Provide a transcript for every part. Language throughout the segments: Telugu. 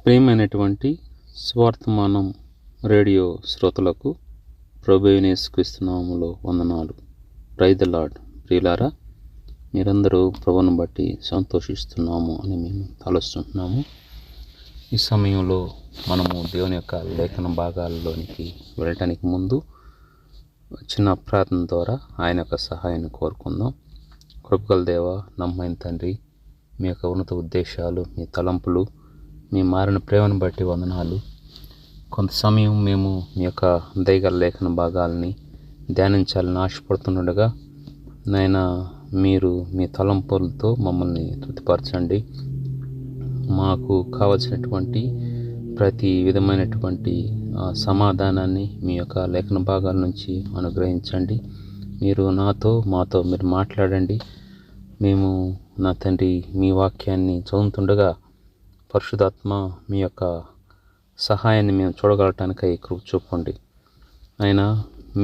ప్రియమైనటువంటి స్వార్థమానం రేడియో శ్రోతలకు ప్రభువైన యేసుక్రీస్తు నామములో వందనాలు. Praise the lord. ప్రియులారా, మీరందరూ ప్రభువును బట్టి సంతోషిస్తున్నాము అని మేము తలుస్తున్నాము. ఈ సమయంలో మనము దేవుని యొక్క లేఖన భాగాల్లోనికి వెళ్ళటానికి ముందు చిన్న ప్రార్థన ద్వారా ఆయన యొక్క సహాయాన్ని కోరుకుందాం. కృపగల దేవా, నమ్మకమైన తండ్రి, మీ యొక్క ఉన్నత ఉద్దేశాలు, మీ తలంపులు, మీ మారిన ప్రేమను బట్టి వందనాలు. కొంత సమయం మేము మీ యొక్క దయగల లేఖన భాగాలని ధ్యానించాలని ఆశపడుతుండగా నాయన, మీరు మీ తలంపులతో మమ్మల్ని తృప్తిపరచండి. మాకు కావలసినటువంటి ప్రతి విధమైనటువంటి సమాధానాన్ని మీ యొక్క లేఖన భాగాల నుంచి అనుగ్రహించండి. మీరు మాతో మీరు మాట్లాడండి. మేము నా తండ్రి మీ వాక్యాన్ని చదువుతుండగా పరిశుద్ధాత్మ మీ యొక్క సహాయాన్ని మేము చూడగలటానికై కృప చూపండి. అయినా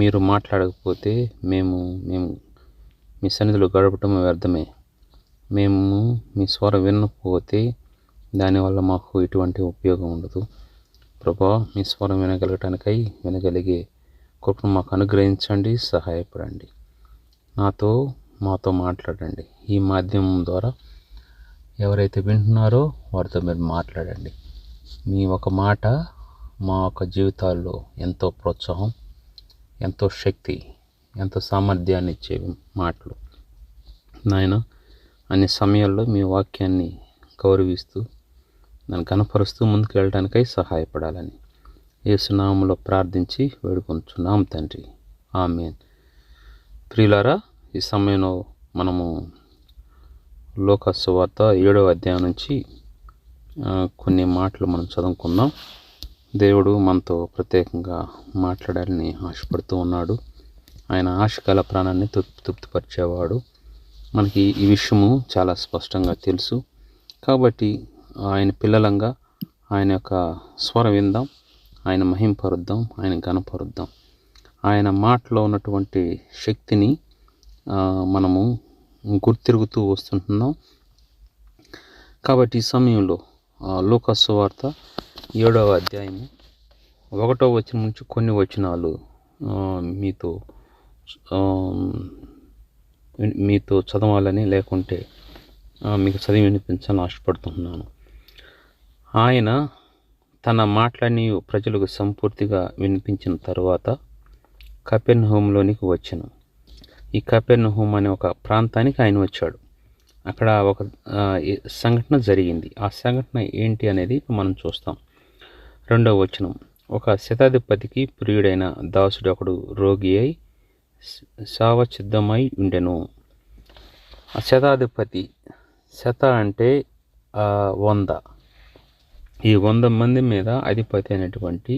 మీరు మాట్లాడకపోతే మేము మీ సన్నిధిలో గడపటం వ్యర్థమే. మేము మీ స్వరం వినకపోతే దానివల్ల మాకు ఎటువంటి ఉపయోగం ఉండదు. ప్రభా, మీ స్వరం వినగలిగే కృపను మాకు అనుగ్రహించండి, సహాయపడండి. మాతో మాట్లాడండి. ఈ మాధ్యమం ద్వారా ఎవరైతే వింటున్నారో వారితో మీరు మాట్లాడండి. మీ ఒక మాట మా యొక్క జీవితాల్లో ఎంతో ప్రోత్సాహం, ఎంతో శక్తి, ఎంతో సామర్థ్యాన్ని ఇచ్చే మాటలు నాయన. అన్ని సమయాల్లో మీ వాక్యాన్ని గౌరవిస్తూ దాన్ని కనపరుస్తూ ముందుకు వెళ్ళడానికై సహాయపడాలని యేసు నామములో ప్రార్థించి వేడుకొంచున్నాం తండ్రి, ఆమేన్. ప్రియులారా, ఈ సమయంలో మనము లూకా సువార్త 7వ అధ్యాయం నుంచి కొన్ని మాటలు మనం చదువుకుందాం. దేవుడు మనతో ప్రత్యేకంగా మాట్లాడాలని ఆశపడుతూ ఉన్నాడు. ఆయన ఆశగల ప్రాణాన్ని తృప్తిపరిచేవాడు. మనకి ఈ విషయము చాలా స్పష్టంగా తెలుసు. కాబట్టి ఆయన పిల్లలంగా ఆయన యొక్క స్వరం విందాం, ఆయన మహింపరుద్దాం, ఆయన ఘనపరుద్దాం. ఆయన మాటలో ఉన్నటువంటి శక్తిని మనము గుర్తిరుగుతూ వస్తుంటున్నాం. కాబట్టి ఈ సమయంలో లూకా సువార్త 7వ అధ్యాయము 1వ వచనం నుంచి కొన్ని వచనాలు మీతో చదవాలని, లేకుంటే మీకు చదివి వినిపించాలని ఆశపడుతున్నాను. ఆయన తన మాటలని ప్రజలకు సంపూర్తిగా వినిపించిన తరువాత కపెర్నహూములోనికి వచ్చెను. ఈ కపెర్నహూము అనే ఒక ప్రాంతానికి ఆయన వచ్చాడు. అక్కడ ఒక సంఘటన జరిగింది. ఆ సంఘటన ఏంటి అనేది మనం చూస్తాం. 2వ వచనం, ఒక శతాధిపతికి ప్రియుడైన దాసుడు ఒకడు రోగి అయి శావసిద్ధమై ఉండెను. ఆ శతాధిపతి, శత అంటే 100, ఈ 100 మంది మీద అధిపతి అయినటువంటి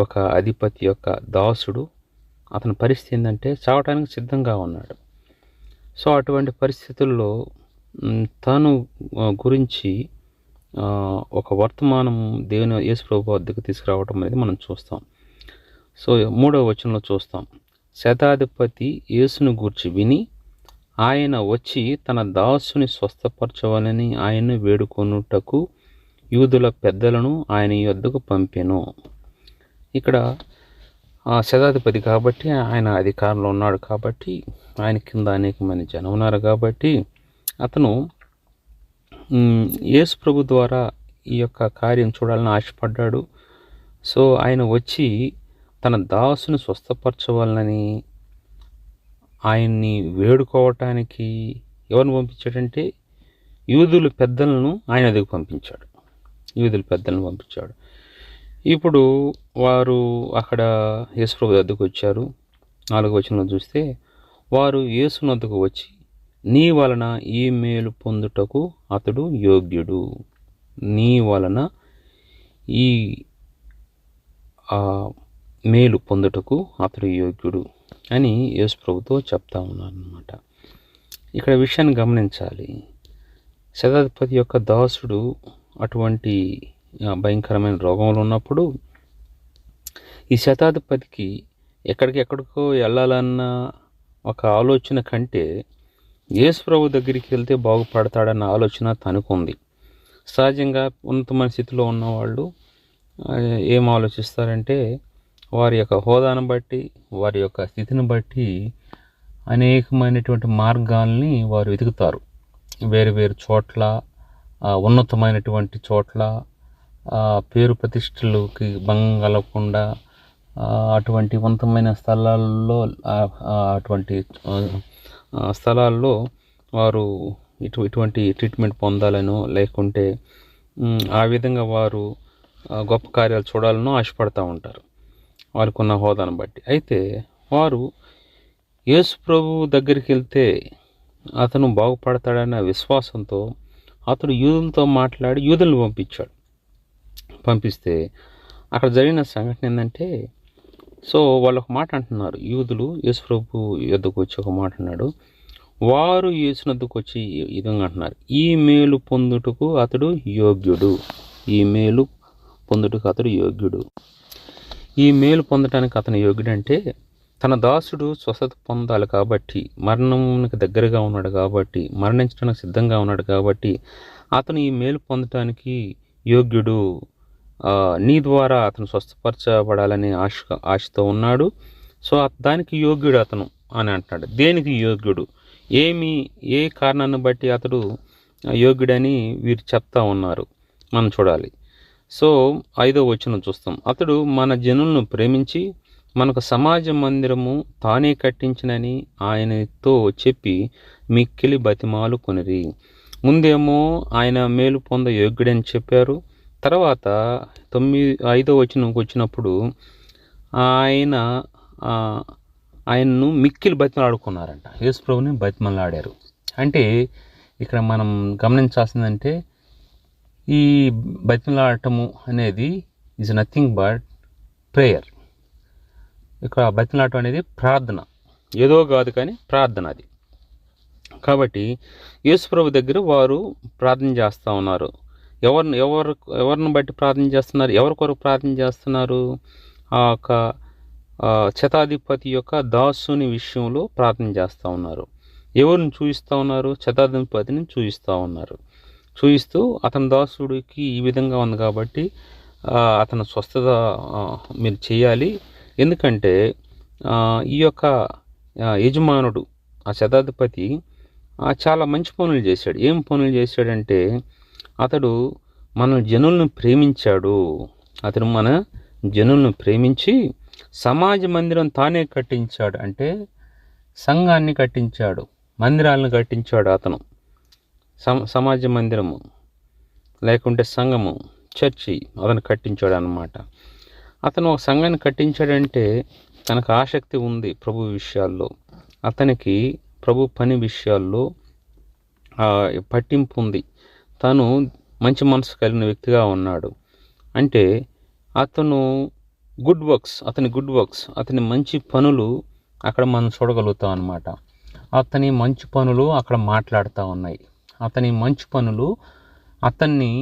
ఒక అధిపతి యొక్క దాసుడు, అతని పరిస్థితి ఏంటంటే చావటానికి సిద్ధంగా ఉన్నాడు. సో అటువంటి పరిస్థితుల్లో తను గురించి ఒక వర్తమానం దేవుని యేసు ప్రభువు వద్దకు తీసుకురావటం అనేది మనం చూస్తాం. సో 3వ వచనంలో చూస్తాం, శతాధిపతి యేసును గూర్చి విని ఆయన వచ్చి తన దాసుని స్వస్థపరచవాలని ఆయన్ను వేడుకొనుటకు యూదుల పెద్దలను ఆయన యొద్దకు పంపెను. ఇక్కడ శతాధిపతి కాబట్టి ఆయన అధికారంలో ఉన్నాడు. కాబట్టి ఆయన కింద అనేకమైన జనం ఉన్నారు. కాబట్టి అతను యేసు ప్రభు ద్వారా ఈ యొక్క కార్యం చూడాలని ఆశపడ్డాడు. సో ఆయన వచ్చి తన దాసుని స్వస్థపరచవాలని ఆయన్ని వేడుకోవటానికి ఎవరిని పంపించాడంటే యూదుల పెద్దలను ఆయన దగ్గర పంపించాడు. ఇప్పుడు వారు అక్కడ యేసు ప్రభు వద్దకు వచ్చారు. 4వ వచనంలో చూస్తే, వారు యేసు వద్దకు వచ్చి, నీ వలన ఈ మేలు పొందుటకు అతడు యోగ్యుడు, నీ వలన ఈ మేలు పొందుటకు అతడు యోగ్యుడు అని యేసు ప్రభుతో చెప్తా ఉన్నారన్నమాట. ఇక్కడ విషయాన్ని గమనించాలి. శతాధిపతి యొక్క దాసుడు అటువంటి భయంకరమైన రోగంలో ఉన్నప్పుడు ఈ శతాధిపతికి ఎక్కడికో వెళ్ళాలన్న ఒక ఆలోచన కంటే యేసు ప్రభు దగ్గరికి వెళ్తే బాగుపడతాడన్న ఆలోచన తనకుంది. సహజంగా ఉన్నతమైన స్థితిలో ఉన్నవాళ్ళు ఏం ఆలోచిస్తారంటే వారి యొక్క హోదాను బట్టి, వారి యొక్క స్థితిని బట్టి అనేకమైనటువంటి మార్గాల్ని వారు వెతుకుతారు. వేరు వేరు చోట్ల, ఉన్నతమైనటువంటి చోట్ల, పేరు ప్రతిష్టలకి భంగం కలగకుండా అటువంటి ఉన్నతమైన స్థలాల్లో అటువంటి స్థలాల్లో వారు ఇటువంటి ట్రీట్మెంట్ పొందాలనో, లేకుంటే ఆ విధంగా వారు గొప్ప కార్యాలు చూడాలనో ఆశపడుతూ ఉంటారు వారికి ఉన్న హోదాను బట్టి. అయితే వారు యేసు ప్రభు దగ్గరికి వెళ్తే అతను బాగుపడతాడన్న విశ్వాసంతో అతడు యూదులతో మాట్లాడి యూదులను పంపిస్తే అక్కడ జరిగిన సంఘటన ఏంటంటే, సో వాళ్ళు ఒక మాట అంటున్నారు. యూదులు యేసు ప్రభు యొద్దకు వచ్చి ఒక మాట అన్నాడు. వారు యేసు వద్దకు వచ్చి ఈ విధంగా అంటున్నారు, ఈ మేలు పొందుటకు అతడు యోగ్యుడు. ఈ మేలు పొందుటకు అతడు యోగ్యుడు. ఈ మేలు పొందటానికి అతను యోగ్యుడంటే తన దాసుడు స్వస్థత పొందాలి కాబట్టి, మరణానికి దగ్గరగా ఉన్నాడు కాబట్టి, మరణించడానికి సిద్ధంగా ఉన్నాడు కాబట్టి అతను ఈ మేలు పొందటానికి యోగ్యుడు. నీ ద్వారా అతను స్వస్థపరచబడాలనే ఆశతో ఉన్నాడు. సో దానికి యోగ్యుడు అతను అని అంటున్నాడు. దేనికి యోగ్యుడు, ఏ కారణాన్ని బట్టి అతడు యోగ్యుడని వీరు చెప్తా ఉన్నారు, మనం చూడాలి. సో 5వ వచనం చూస్తాం. అతడు మన జనులను ప్రేమించి మనకు సమాజ మందిరము తానే కట్టించినని ఆయనతో చెప్పి మిక్కిలి బతిమాలు కొనిరి. ముందేమో ఆయన మేలు పొంద యోగ్యుడని చెప్పారు. తర్వాత 5వ వచనంకి వచ్చినప్పుడు ఆయన్ను మిక్కిలి బతిమలాడుకున్నారంట. యేసు ప్రభుని బతిమలాడారు. అంటే ఇక్కడ మనం గమనించాల్సిందంటే ఈ బతిమలాడటము అనేది ఈజ్ నథింగ్ బట్ ప్రేయర్. ఇక్కడ బతిమలాడటం అనేది ప్రార్థన, ఏదో కాదు కానీ ప్రార్థన అది. కాబట్టి యేసు ప్రభు దగ్గర వారు ప్రార్థన చేస్తూ ఉన్నారు. ఎవరిని బట్టి ప్రార్థన చేస్తున్నారు? ఎవరి కొరకు ప్రార్థన చేస్తున్నారు? ఆ యొక్క శతాధిపతి యొక్క దాసుని విషయంలో ప్రార్థన చేస్తూ ఉన్నారు. ఎవరిని చూపిస్తూ ఉన్నారు? శతాధిపతిని చూపిస్తూ ఉన్నారు. చూపిస్తూ అతని దాసుడికి ఈ విధంగా ఉంది కాబట్టి అతను స్వస్థత మీరు చేయాలి. ఎందుకంటే ఈ యొక్క యజమానుడు, ఆ శతాధిపతి చాలా మంచి పనులు చేశాడు. ఏం పనులు చేశాడంటే అతడు మన జనులను ప్రేమించాడు. అతడు మన జనులను ప్రేమించి సమాజ మందిరం తానే కట్టించాడు. అంటే సంఘాన్ని కట్టించాడు, మందిరాలను కట్టించాడు. అతను సమాజ మందిరము లేకుంటే సంఘము, చర్చి అతను కట్టించాడు అన్నమాట. అతను ఒక సంఘాన్ని కట్టించాడంటే తనకు ఆసక్తి ఉంది ప్రభు విషయాల్లో, అతనికి ప్రభు పని విషయాల్లో పట్టింపు ఉంది. తను మంచి మనసు కలిగిన వ్యక్తిగా ఉన్నాడు. అంటే అతను గుడ్ వర్క్స్ అతని మంచి పనులు అక్కడ మనం చూడగలుగుతాం అన్నమాట. అతని మంచి పనులు అక్కడ మాట్లాడుతూ ఉన్నాయి. అతని మంచి పనులు అతన్ని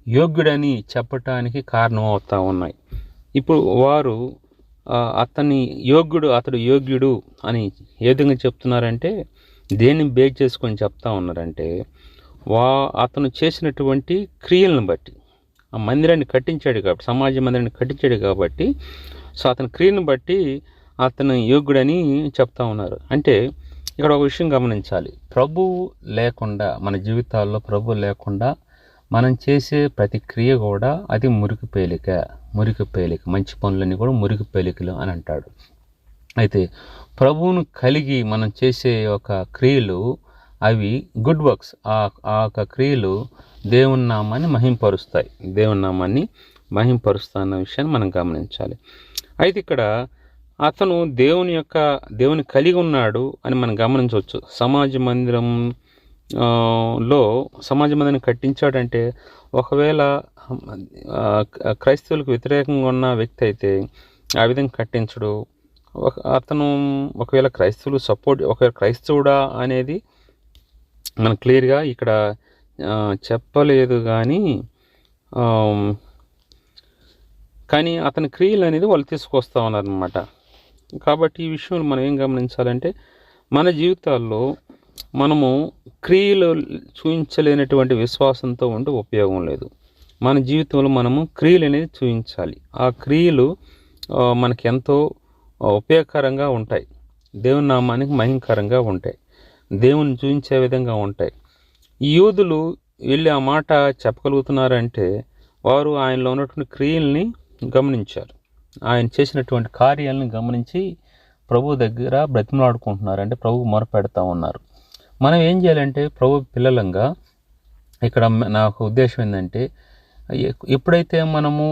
యోగ్యుడని చెప్పటానికి కారణం అవుతూ ఉన్నాయి. ఇప్పుడు వారు అతడు యోగ్యుడు అని ఏ విధంగా చెప్తున్నారంటే, దేన్ని బేస్ చేసుకొని చెప్తా ఉన్నారంటే అతను చేసినటువంటి క్రియలను బట్టి, ఆ మందిరాన్ని కట్టించాడు కాబట్టి, సమాజ మందిరాన్ని కట్టించాడు కాబట్టి, సో అతని క్రియను బట్టి అతను యోగ్యుడని చెప్తా ఉన్నారు. అంటే ఇక్కడ ఒక విషయం గమనించాలి. ప్రభువు లేకుండా, మన జీవితాల్లో ప్రభువు లేకుండా మనం చేసే ప్రతి క్రియ కూడా అది మురికి పేలిక. మంచి పనులన్నీ కూడా మురికి పేలికలు అని అంటాడు. అయితే ప్రభువును కలిగి మనం చేసే ఒక క్రియలు అవి గుడ్ వర్క్స్. ఆ యొక్క క్రియలు దేవుని నామాన్ని మహింపరుస్తాయి అన్న విషయాన్ని మనం గమనించాలి. అయితే ఇక్కడ అతను దేవుని కలిగి ఉన్నాడు అని మనం గమనించవచ్చు. సమాజ మందిరం కట్టించాడంటే, ఒకవేళ క్రైస్తవులకు వ్యతిరేకంగా ఉన్న వ్యక్తి అయితే ఆ విధంగా కట్టించడు. అతను ఒకవేళ క్రైస్తవుడా అనేది మనకు క్లియర్గా ఇక్కడ చెప్పలేదు. కానీ అతని క్రియలు అనేది వాళ్ళు తీసుకొస్తా ఉన్నారనమాట. కాబట్టి ఈ విషయంలో మనం ఏం గమనించాలంటే, మన జీవితాల్లో మనము క్రియలు చూపించలేనటువంటి విశ్వాసంతో ఉంటే ఉపయోగం లేదు. మన జీవితంలో మనము క్రియలు అనేది చూపించాలి. ఆ క్రియలు మనకి ఎంతో ఉపయోగకరంగా ఉంటాయి, దేవుని నామానికి మహిమకరంగా ఉంటాయి, దేవుని చూపించే విధంగా ఉంటాయి. ఈ యూదులు వెళ్ళి ఆ మాట చెప్పగలుగుతున్నారంటే వారు ఆయనలో ఉన్నటువంటి క్రియల్ని గమనించారు, ఆయన చేసినటువంటి కార్యాలను గమనించి ప్రభు దగ్గర బ్రతిమలాడుకుంటున్నారు, అంటే ప్రభువు మొరపెడతా ఉన్నారు. మనం ఏం చేయాలంటే ప్రభు పిల్లలంగా ఇక్కడ నాకు ఉద్దేశం ఏంటంటే, ఎప్పుడైతే మనము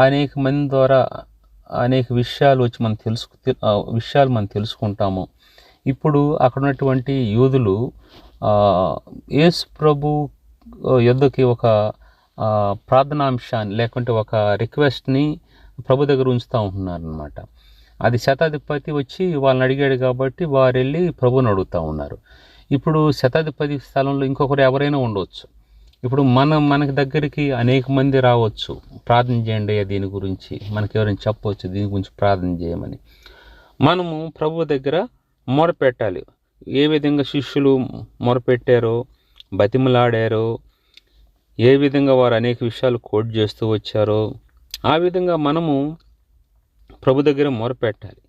అనేక మంది ద్వారా అనేక విషయాలు వచ్చి మనం తెలుసుకుంటామో, ఇప్పుడు అక్కడ ఉన్నటువంటి యూదులు యేసు ప్రభు యొద్దకి ఒక ప్రార్థనాంశాన్ని లేకుంటే ఒక రిక్వెస్ట్ని ప్రభు దగ్గర ఉంచుతూ ఉంటున్నారు అనమాట. అది శతాధిపతి వచ్చి వాళ్ళని అడిగాడు కాబట్టి వారు వెళ్ళి ప్రభుని అడుగుతూ ఉన్నారు. ఇప్పుడు శతాధిపతి స్థలంలో ఇంకొకరు ఎవరైనా ఉండవచ్చు. ఇప్పుడు మనకి దగ్గరికి అనేక మంది రావచ్చు, ప్రార్థన చేయండి దీని గురించి, మనకి ఎవరైనా చెప్పవచ్చు దీని గురించి ప్రార్థన చేయమని. మనము ప్రభు దగ్గర మొరపెట్టాలి. ఏ విధంగా శిష్యులు మొరపెట్టారో, బతిమలాడారో, ఏ విధంగా వారు అనేక విషయాలు కోట్ చేస్తూ వచ్చారో, ఆ విధంగా మనము ప్రభు దగ్గర మొరపెట్టాలి,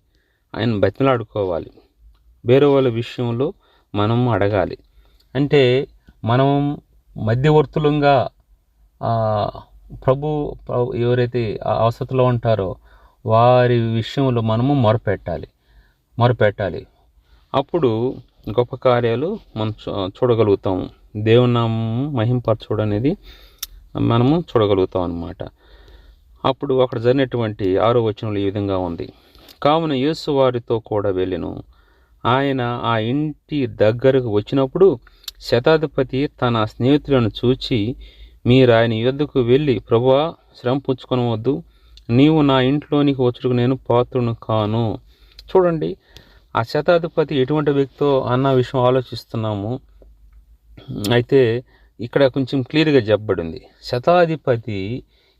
ఆయన బతిమలాడుకోవాలి. వేరే వాళ్ళ విషయంలో మనము అడగాలి. అంటే మనం మధ్యవర్తులంగా ప్రభు ఎవరైతే అవసరతలో ఉంటారో వారి విషయంలో మనము మొరపెట్టాలి. అప్పుడు గొప్ప కార్యాలు మనం చూడగలుగుతాము. దేవుని నామము మహింపరచడం అనేది మనము చూడగలుగుతాం అన్నమాట. అప్పుడు అక్కడ జరిగినటువంటి 6వ వచనంలో ఈ విధంగా ఉంది. కావున యేసు వారితో కూడా వెళ్ళెను. ఆయన ఆ ఇంటి దగ్గరకు వచ్చినప్పుడు శతాధిపతి తన స్నేహితులను చూచి, మీరు ఆయన యొద్దకు వెళ్ళి, ప్రభువా, శ్రమ పుచ్చుకొనవద్దు, నీవు నా ఇంట్లోనికి వచ్చుటకు నేను పాత్రును కాను. చూడండి, ఆ శతాధిపతి ఎటువంటి వ్యక్తో అన్న విషయం ఆలోచిస్తున్నాము. అయితే ఇక్కడ కొంచెం క్లియర్గా చెప్పబడింది. శతాధిపతి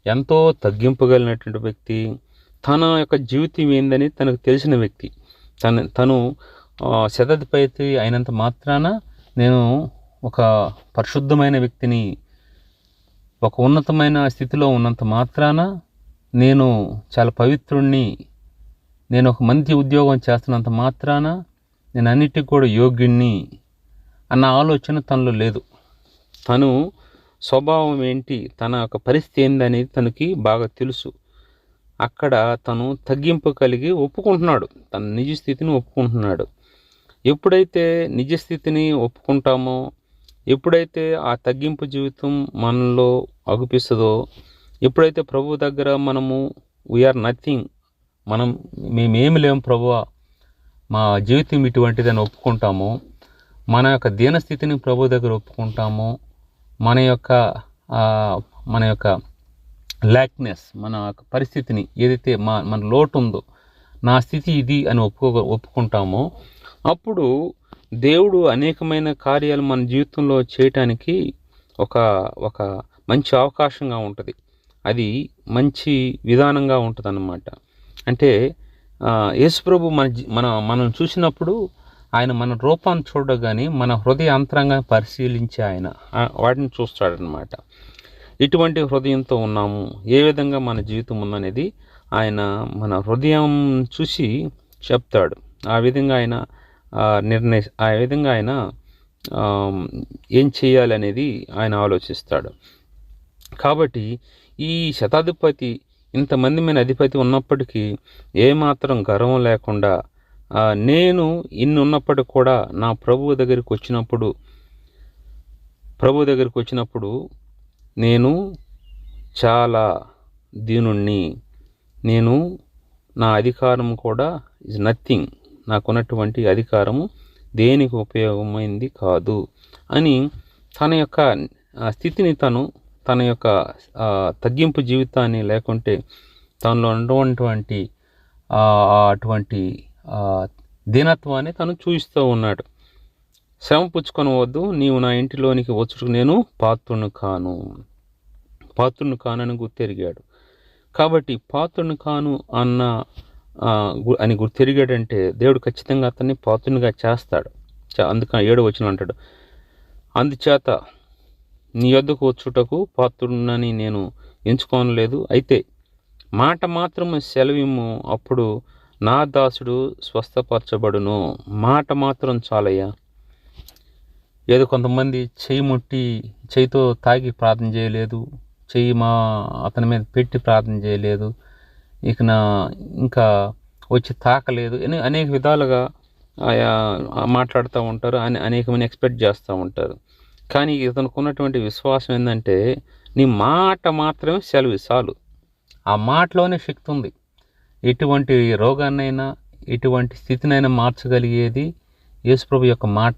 ఎంతో తగ్గింపగలిగినటువంటి వ్యక్తి, తన యొక్క జీవితం ఏందని తనకు తెలిసిన వ్యక్తి. తను శతాధిపతి అయినంత మాత్రాన నేను ఒక పరిశుద్ధమైన వ్యక్తిని, ఒక ఉన్నతమైన స్థితిలో ఉన్నంత మాత్రాన నేను చాలా పవిత్రుణ్ణి, నేను ఒక మంచి ఉద్యోగం చేస్తున్నంత మాత్రాన నేను అన్నిటికీ కూడా యోగ్యుణ్ణి అన్న ఆలోచన తనలో లేదు. తను స్వభావం ఏంటి, తన యొక్క పరిస్థితి ఏందనేది తనకి బాగా తెలుసు. అక్కడ తను తగ్గింపు కలిగి ఒప్పుకుంటున్నాడు, తన నిజ స్థితిని ఒప్పుకుంటున్నాడు. ఎప్పుడైతే నిజ స్థితిని ఒప్పుకుంటామో, ఎప్పుడైతే ఆ తగ్గింపు జీవితం మనలో అగుపిస్తుందో, ఎప్పుడైతే ప్రభు దగ్గర మనము వీఆర్ నథింగ్, మేమేమి లేము ప్రభువా, మా జీవితం ఇటువంటిదని ఒప్పుకుంటామో, మన యొక్క దీనస్థితిని ప్రభు దగ్గర ఒప్పుకుంటామో, మన యొక్క ల్యాక్నెస్, మన యొక్క పరిస్థితిని ఏదైతే మన లోటు ఉందో, నా స్థితి ఇది అని ఒప్పుకుంటామో, అప్పుడు దేవుడు అనేకమైన కార్యాలు మన జీవితంలో చేయటానికి ఒక మంచి అవకాశంగా ఉంటుంది. అది మంచి విధానంగా ఉంటుంది అన్నమాట. అంటే యేసుప్రభు మనం చూసినప్పుడు ఆయన మన రూపాన్ని చూడగానే మన హృదయ అంతరంగాన్ని పరిశీలించి ఆయన వాటిని చూస్తాడనమాట. ఇటువంటి హృదయంతో ఉన్నాము, ఏ విధంగా మన జీవితం ఉందనేది ఆయన మన హృదయం చూసి చెప్తాడు. ఆ విధంగా ఆయన ఏం చేయాలనేది ఆయన ఆలోచిస్తాడు. కాబట్టి ఈ శతాధిపతి ఇంతమంది మీద అధిపతి ఉన్నప్పటికీ ఏమాత్రం గర్వం లేకుండా, నేను ఇన్ని ఉన్నప్పటికీ కూడా నా ప్రభు దగ్గరికి వచ్చినప్పుడు నేను చాలా దీనుణ్ణి, నేను నా అధికారం కూడా ఇస్ నథింగ్, నాకున్నటువంటి అధికారము దేనికి ఉపయోగమైంది కాదు అని తన యొక్క స్థితిని తన యొక్క తగ్గింపు జీవితాన్ని, లేకుంటే తనలో ఉన్నటువంటి అటువంటి దీనత్వాన్ని తను చూపిస్తూ ఉన్నాడు. శ్రమ పుచ్చుకొనవద్దు, నీవు నా ఇంటిలోనికి వచ్చుటకు నేను పాత్రుని కానని గుర్తెరిగాడు. కాబట్టి పాత్రుని కాను అని గుర్తెరిగాడంటే దేవుడు ఖచ్చితంగా అతన్ని పాత్రునిగా చేస్తాడు. అందుకని 7వ వచనం అంటాడు, అందుచేత నీ యొద్దకు వచ్చుటకు పాత్రుడనని నేను ఎంచుకోనలేదు, అయితే మాట మాత్రము సెలవిమ్ము, అప్పుడు నా దాసుడు స్వస్థపరచబడును. మాట మాత్రం చాలయ్యా. ఏదో కొంతమంది చేయితో తాగి ప్రార్థన చేయలేదు, చెయ్యి అతని మీద పెట్టి ప్రార్థన చేయలేదు, ఇంకా వచ్చి తాకలేదు అని అనేక విధాలుగా మాట్లాడుతూ ఉంటారు, అనేకమంది ఎక్స్పెక్ట్ చేస్తూ ఉంటారు. కానీ ఇతనికి ఉన్నటువంటి విశ్వాసం ఏంటంటే, నీ మాట మాత్రమే సెలవు చాలు. ఆ మాటలోనే శక్తి ఉంది. ఎటువంటి రోగాన్నైనా ఎటువంటి స్థితినైనా మార్చగలిగేది యేసుప్రభు యొక్క మాట,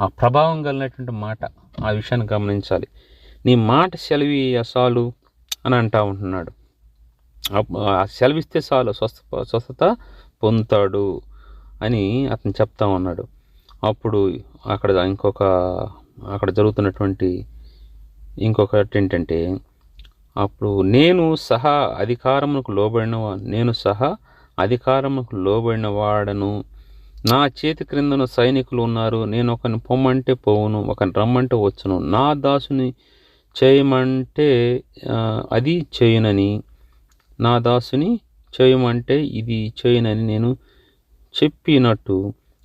ఆ ప్రభావం కలిగినటువంటి మాట. ఆ విషయాన్ని గమనించాలి. నీ మాట సెలవి చాలు అని అంటూ ఉంటున్నాడు. సెలవిస్తే చాలు స్వస్థత పొందుతాడు అని అతను చెప్తా ఉన్నాడు. అప్పుడు అక్కడ జరుగుతున్నటువంటి ఇంకొకటి ఏంటంటే, అప్పుడు నేను సహా అధికారమునకు లోబడిన వాడను, నా చేతి క్రిందను సైనికులు ఉన్నారు, నేను ఒకరిని పొమ్మంటే పోవును, ఒకరిని రమ్మంటే వచ్చును, నా దాసుని చేయమంటే అది చేయునని, నా దాసుని చేయమంటే ఇది చేయునని నేను చెప్పినట్టు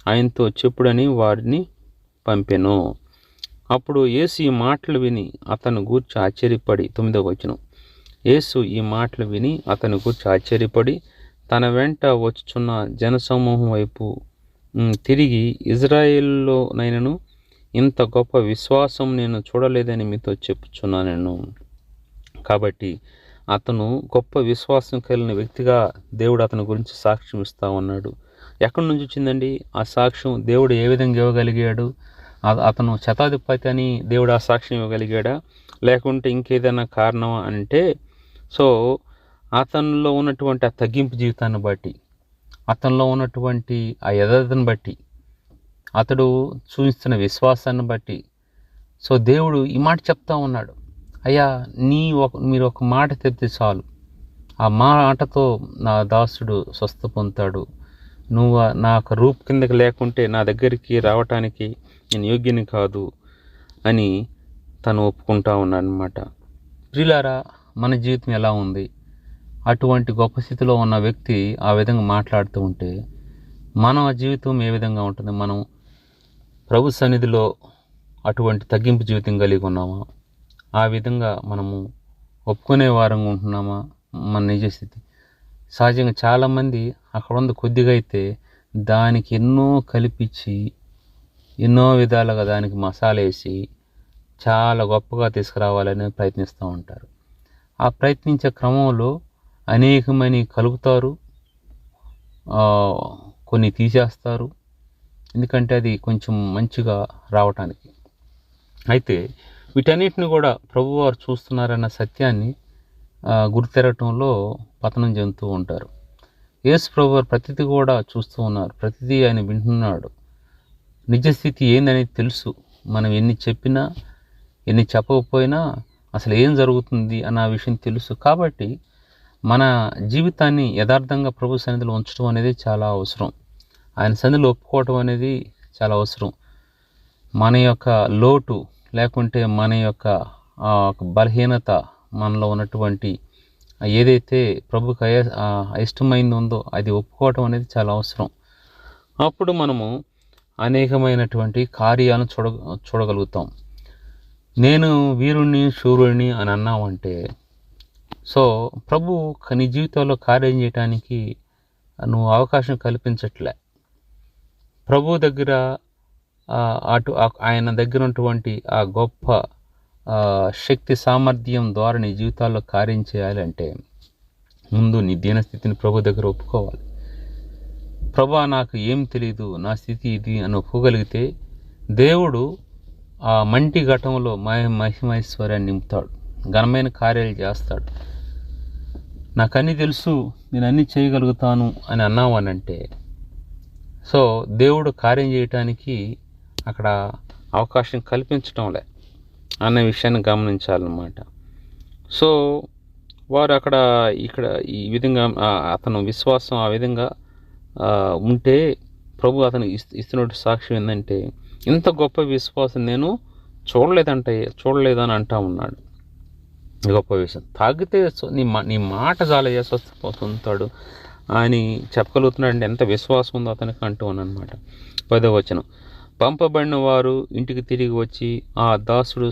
ఆయనతో చెప్పుడని వారిని పంపెను. అప్పుడు యేసు ఈ మాటలు విని అతను గూర్చి ఆశ్చర్యపడి, 9వ వచనం, యేసు ఈ మాటలు విని అతను గూర్చి ఆశ్చర్యపడి తన వెంట వచ్చుచున్న జనసమూహం వైపు తిరిగి, ఇజ్రాయేలులోనైనను ఇంత గొప్ప విశ్వాసం నేను చూడలేదని మీతో చెప్పుచున్నాను. కాబట్టి అతను గొప్ప విశ్వాసం కలిగిన వ్యక్తిగా దేవుడు అతని గురించి సాక్ష్యం ఇస్తూ ఉన్నాడు. ఎక్కడి నుంచి వచ్చిందండి ఆ సాక్ష్యం? దేవుడు ఏ విధంగా ఇవ్వగలిగాడు? అతను శతాధిపతి అని దేవుడు ఆ సాక్ష్యం ఇవ్వగలిగాడా, లేకుంటే ఇంకేదైనా కారణమా అంటే, సో అతనిలో ఉన్నటువంటి ఆ తగ్గింపు జీవితాన్ని బట్టి, అతనిలో ఉన్నటువంటి ఆ యథార్థతను బట్టి, అతడు చూపిస్తున్న విశ్వాసాన్ని బట్టి, సో దేవుడు ఈ మాట చెప్తా ఉన్నాడు, అయ్యా మీరు ఒక మాట చెప్తే చాలు, ఆ మాటతో నా దాసుడు స్వస్థ పొందుతాడు, నువ్వు నాకు రూపు కిందకి లేకుంటే నా దగ్గరికి రావటానికి నేను యోగ్యని కాదు అని తను ఒప్పుకుంటా ఉన్నాడు అన్నమాట. ప్రియులారా, మన జీవితం ఎలా ఉంది? అటువంటి గొప్ప స్థితిలో ఉన్న వ్యక్తి ఆ విధంగా మాట్లాడుతూ ఉంటే మన జీవితం ఏ విధంగా ఉంటుంది? మనం ప్రభు సన్నిధిలో అటువంటి తగ్గింపు జీవితం కలిగి ఉన్నామా? ఆ విధంగా మనము ఒప్పుకునే వారంగా ఉంటున్నామా? మన నిజ స్థితి సహజంగా చాలామంది అక్కడ ఉంది కొద్దిగా అయితే దానికి ఎన్నో కల్పించి, ఎన్నో విధాలుగా దానికి మసాలా వేసి చాలా గొప్పగా తీసుకురావాలని ప్రయత్నిస్తూ ఉంటారు. ఆ ప్రయత్నించే క్రమంలో అనేకమని కలుగుతారు, కొన్ని తీసేస్తారు, ఎందుకంటే అది కొంచెం మంచిగా రావటానికి. అయితే వీటన్నిటిని కూడా ప్రభువారు చూస్తున్నారన్న సత్యాన్ని గుర్తెరగటంలో పతనం చెందుతూ ఉంటారు. యేసు ప్రభువారు ప్రతిదీ కూడా చూస్తూ ఉన్నారు, ప్రతిదీ ఆయన వింటున్నాడు. నిజస్థితి ఏందనేది తెలుసు. మనం ఎన్ని చెప్పినా ఎన్ని చెప్పకపోయినా అసలు ఏం జరుగుతుంది అన్న విషయం తెలుసు. కాబట్టి మన జీవితాన్ని యథార్థంగా ప్రభు సన్నిధిలో ఉంచడం అనేది చాలా అవసరం. ఆయన సన్నిధిలో ఒప్పుకోవటం అనేది చాలా అవసరం. మన యొక్క లోటు లేకుంటే మన యొక్క బలహీనత, మనలో ఉన్నటువంటి ఏదైతే ప్రభుకి ఇష్టమైంది ఉందో అది ఒప్పుకోవటం అనేది చాలా అవసరం. అప్పుడు మనము అనేకమైనటువంటి కార్యాలను చూడగలుగుతాం. నేను వీరుణ్ణి శూరుణ్ణి అని అన్నామంటే, సో ప్రభు నీ జీవితంలో కార్యం చేయటానికి నువ్వు అవకాశం కల్పించట్లే. ప్రభు దగ్గర ఆయన దగ్గర ఉన్నటువంటి ఆ గొప్ప శక్తి సామర్థ్యం ద్వారా నీ జీవితాల్లో కార్యం చేయాలంటే ముందు నీ దీనస్థితిని ప్రభు దగ్గర ఒప్పుకోవాలి. ప్రభా నాకు ఏం తెలీదు, నా స్థితి ఇది అని ఒప్పుకోగలిగితే దేవుడు ఆ మంటి ఘటంలో మహిమైశ్వర్యాన్ని నింపుతాడు, ఘనమైన కార్యాలు చేస్తాడు. నాకు అన్నీ తెలుసు, నేను అన్నీ చేయగలుగుతాను అని అన్నావనంటే, సో దేవుడు కార్యం చేయటానికి అక్కడ అవకాశం కల్పించటంలే అన్న విషయాన్ని గమనించాలన్నమాట. సో వారు ఇక్కడ ఈ విధంగా అతను విశ్వాసం ఆ విధంగా ఉంటే ప్రభు అతను ఇస్తున్న సాక్ష్యం ఏంటంటే, ఇంత గొప్ప విశ్వాసం నేను చూడలేదని అంటా ఉన్నాడు. గొప్ప విషయం. తాగితే నీ మాట చాలయ్యా స్వస్థ పొందుతాడు అని చెప్పగలుగుతున్నాడంటే ఎంత విశ్వాసం ఉందో అతనికి అంటూ ఉన్నానమాట. 10వ వచనం, పంపబడిన వారు ఇంటికి తిరిగి వచ్చి ఆ దాసుడు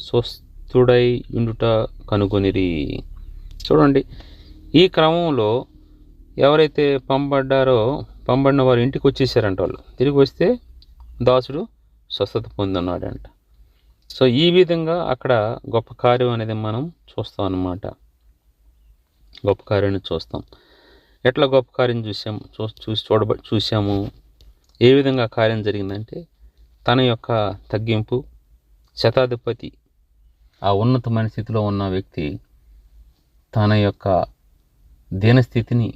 స్వస్థుడై ఉండుట కనుగొనిరి. చూడండి, ఈ క్రమంలో ఎవరైతే పంపబడిన వారు ఇంటికి వచ్చేసారంట. వాళ్ళు తిరిగి వస్తే దాసుడు స్వస్థత పొందున్నాడంట. సో ఈ విధంగా అక్కడ గొప్ప కార్యం అనేది మనం చూస్తాం అన్నమాట. గొప్ప కార్యాన్ని చూస్తాం. ఎట్లా గొప్ప కార్యం చూసాము? ఏ విధంగా కార్యం జరిగిందంటే, తన యొక్క తగ్గింపు, శతాధిపతి ఆ ఉన్నతమైన స్థితిలో ఉన్న వ్యక్తి తన యొక్క దీనస్థితిని,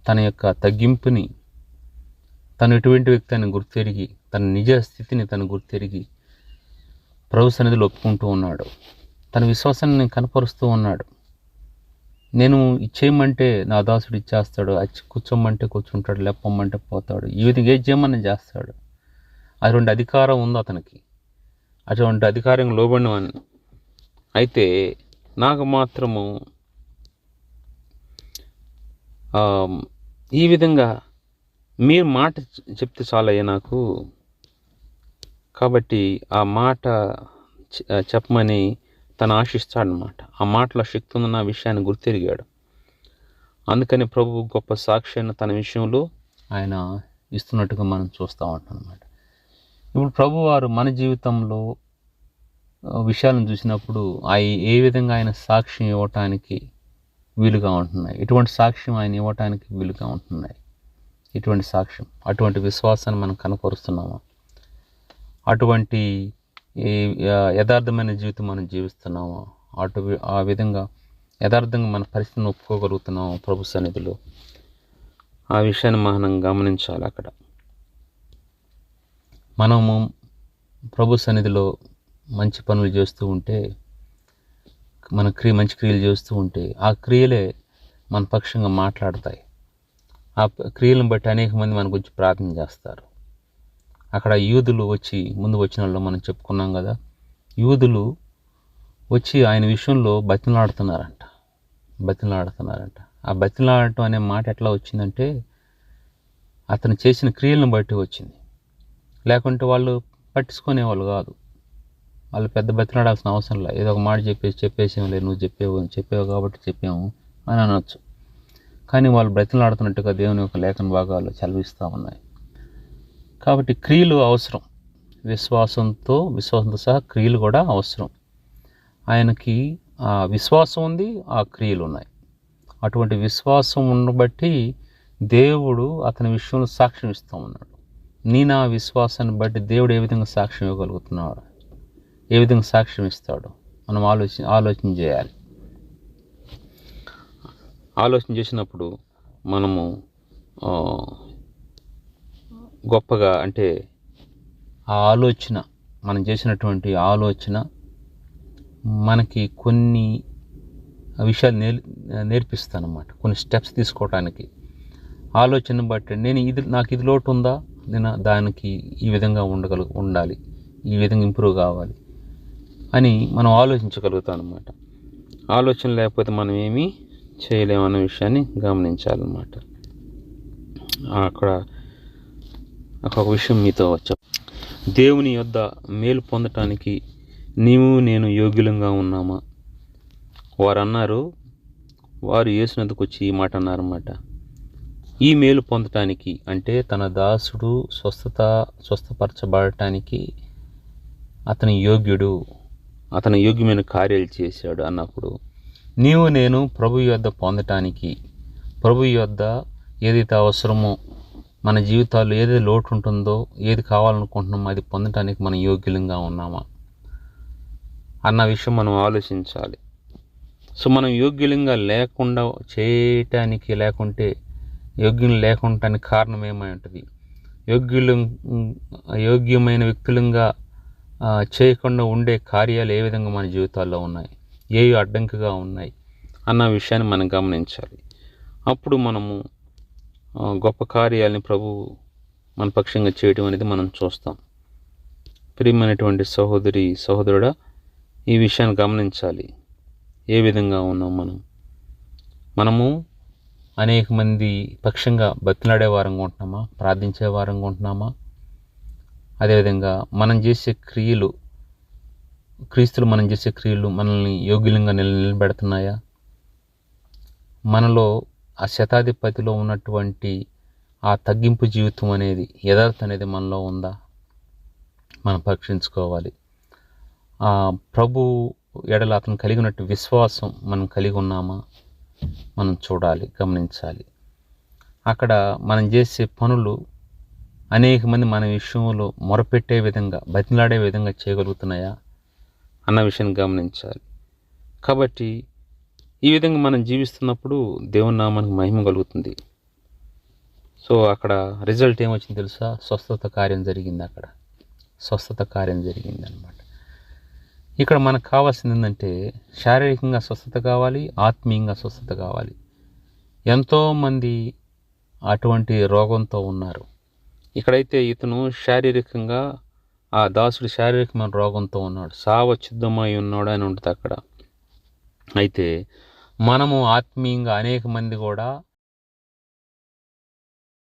తన యొక్క తగ్గింపుని, తను ఎటువంటి వ్యక్తి అని గుర్తెరిగి, తన నిజ స్థితిని తను గుర్తెరిగి ప్రభు సన్నిధిలో ఒప్పుకుంటూ ఉన్నాడు. తన విశ్వాసాన్ని కనపరుస్తూ ఉన్నాడు. నేను ఇచ్చేయమంటే నా దాసుడు ఇచ్చేస్తాడు, కూర్చోమంటే కూర్చుంటాడు, లేపమ్మంటే పోతాడు, ఈ విధంగా ఏది చేయమని చేస్తాడు. అటువంటి అధికారం ఉంది అతనికి. అటువంటి అధికారం లోబడినవాన్ని. అయితే నాకు మాత్రము ఈ విధంగా మీరు మాట చెప్తే చాలయ్యా నాకు, కాబట్టి ఆ మాట చెప్పమని తను ఆశిస్తాడనమాట. ఆ మాటలో శక్తి ఉందన్న విషయాన్ని గుర్తెరిగాడు. అందుకని ప్రభు గొప్ప సాక్ష్యాన్ని తన విషయంలో ఆయన ఇస్తున్నట్టుగా మనం చూస్తూ ఉంటాం అన్నమాట. ఇప్పుడు ప్రభు వారు మన జీవితంలో విషయాలను చూసినప్పుడు ఏ విధంగా ఆయన సాక్ష్యం ఇవ్వటానికి వీలుగా ఉంటున్నాయి, ఎటువంటి సాక్ష్యం ఆయన ఇవ్వటానికి వీలుగా ఉంటున్నాయి, ఎటువంటి సాక్ష్యం, అటువంటి విశ్వాసాన్ని మనం కనపరుస్తున్నామా, అటువంటి యథార్థమైన జీవితం మనం జీవిస్తున్నామా, ఆ విధంగా యథార్థంగా మన పరిస్థితిని ఒప్పుకోగలుగుతున్నామా ప్రభు సన్నిధిలో, ఆ విషయాన్ని మనం గమనించాలి. అక్కడ మనము ప్రభు సన్నిధిలో మంచి పనులు చేస్తూ ఉంటే, మంచి క్రియలు చేస్తూ ఉంటే ఆ క్రియలే మన పక్షంగా మాట్లాడతాయి. ఆ క్రియలను బట్టి అనేక మంది మన గురించి ప్రార్థన చేస్తారు. అక్కడ యూదులు ముందు వచ్చిన వాళ్ళు మనం చెప్పుకున్నాం కదా, యూదులు వచ్చి ఆయన విషయంలో బతిమలాడుతున్నారంట. ఆ బతిమలాడటం అనే మాట ఎట్లా వచ్చిందంటే, అతను చేసిన క్రియలను బట్టి వచ్చింది. లేకుంటే వాళ్ళు పట్టించుకునేవాళ్ళు కాదు. వాళ్ళు పెద్ద బతిమలాడాల్సిన అవసరం లేదు. ఏదో ఒక మాట చెప్పేసాం లేదు, నువ్వు చెప్పావు కాబట్టి చెప్పాము అని అనొచ్చు. కానీ వాళ్ళు బ్రతిమలాడుతున్నట్టుగా దేవుని యొక్క లేఖన భాగాలు చదివిస్తూ ఉన్నాయి. కాబట్టి క్రియలు అవసరం. విశ్వాసంతో సహా క్రియలు కూడా అవసరం. ఆయనకి ఆ విశ్వాసం ఉంది, ఆ క్రియలు ఉన్నాయి. అటువంటి విశ్వాసం ఉండబట్టి దేవుడు అతని విషయంలో సాక్ష్యం ఇస్తూ ఉన్నాడు. నా విశ్వాసాన్ని బట్టి దేవుడు ఏ విధంగా సాక్ష్యం ఇవ్వగలుగుతున్నాడు, ఏ విధంగా సాక్ష్యం ఇస్తాడు, మనం ఆలోచన చేయాలి. ఆలోచన చేసినప్పుడు మనము గొప్పగా, అంటే ఆ ఆలోచన, మనం చేసినటువంటి ఆలోచన మనకి కొన్ని విషయాలు నేర్పిస్తానమాట. కొన్ని స్టెప్స్ తీసుకోవటానికి ఆలోచన బట్టి నాకు ఇది లోటు ఉందా, నేను దానికి ఈ విధంగా ఉండాలి, ఈ విధంగా ఇంప్రూవ్ కావాలి అని మనం ఆలోచించగలుగుతాం అన్నమాట. ఆలోచన లేకపోతే మనం ఏమీ చేయలేమన్న విషయాన్ని గమనించాలన్నమాట. అక్కడ ఒక విషయం మీతో దేవుని యొద్ద మేలు పొందటానికి నేను యోగ్యులంగా ఉన్నామా? వారు యేసునందుకు వచ్చి ఈ మాట అన్నారన్నమాట. ఈ మేలు పొందటానికి అంటే తన దాసుడు స్వస్థపరచబడటానికి అతని యోగ్యమైన కార్యాలు చేశాడు అన్నప్పుడు, నేను ప్రభు యొద్ద పొందటానికి, ప్రభు యొద్ద ఏదైతే అవసరమో, మన జీవితాల్లో ఏదైతే లోటు ఉంటుందో, ఏది కావాలనుకుంటున్నామో అది పొందటానికి మనం యోగ్యులంగా ఉన్నామా అన్న విషయం మనం ఆలోచించాలి. సో మనం యోగ్యులంగా లేకుండా చేయటానికి, యోగ్యం లేకుండానికి కారణం ఏమై ఉంటుంది? యోగ్యమైన వ్యక్తులంగా చేయకుండా ఉండే కార్యాలు ఏ విధంగా మన జీవితాల్లో ఉన్నాయి, ఏవి అడ్డంకిగా ఉన్నాయి అన్న విషయాన్ని మనం గమనించాలి. అప్పుడు మనము గొప్ప కార్యాలని ప్రభు మన పక్షంగా చేయడం అనేది మనం చూస్తాం. ప్రియమైనటువంటి సహోదరి సహోదరుడా, ఈ విషయాన్ని గమనించాలి. ఏ విధంగా ఉన్నాం మనము అనేక మంది పక్షంగా బతిలాడే వారంగా ఉంటున్నామా, ప్రార్థించే వారంగా ఉంటున్నామా? అదేవిధంగా క్రీస్తులు మనం చేసే క్రియలు మనల్ని యోగ్యులంగా నిలబెడుతున్నాయా? మనలో ఆ శతాధిపతిలో ఉన్నటువంటి ఆ తగ్గింపు జీవితం అనేది, యథార్థ అనేది మనలో ఉందా? మనం పరీక్షించుకోవాలి. ప్రభు ఎడల అతను కలిగినట్టు విశ్వాసం మనం కలిగి ఉన్నామా? మనం చూడాలి, గమనించాలి. అక్కడ మనం చేసే పనులు అనేక మంది మన విషయంలో మొరపెట్టే విధంగా, బతిలాడే విధంగా చేయగలుగుతున్నాయా అన్న విషయాన్ని గమనించాలి. కాబట్టి ఈ విధంగా మనం జీవిస్తున్నప్పుడు దేవుని నామానికి మహిమ కలుగుతుంది. సో అక్కడ రిజల్ట్ ఏమొచ్చింది తెలుసా? స్వస్థత కార్యం జరిగింది. అక్కడ స్వస్థత కార్యం జరిగింది అనమాట. ఇక్కడ మనకు కావాల్సింది ఏంటంటే, శారీరకంగా స్వస్థత కావాలి, ఆత్మీయంగా స్వస్థత కావాలి. ఎంతోమంది అటువంటి రోగంతో ఉన్నారు. ఇక్కడైతే ఇతను శారీరకంగా, ఆ దాసుడు శారీరకమైన రోగంతో ఉన్నాడు, సావచ్యుద్ధమై ఉన్నాడు అని ఉంటుంది అక్కడ. అయితే మనము ఆత్మీయంగా అనేక మంది కూడా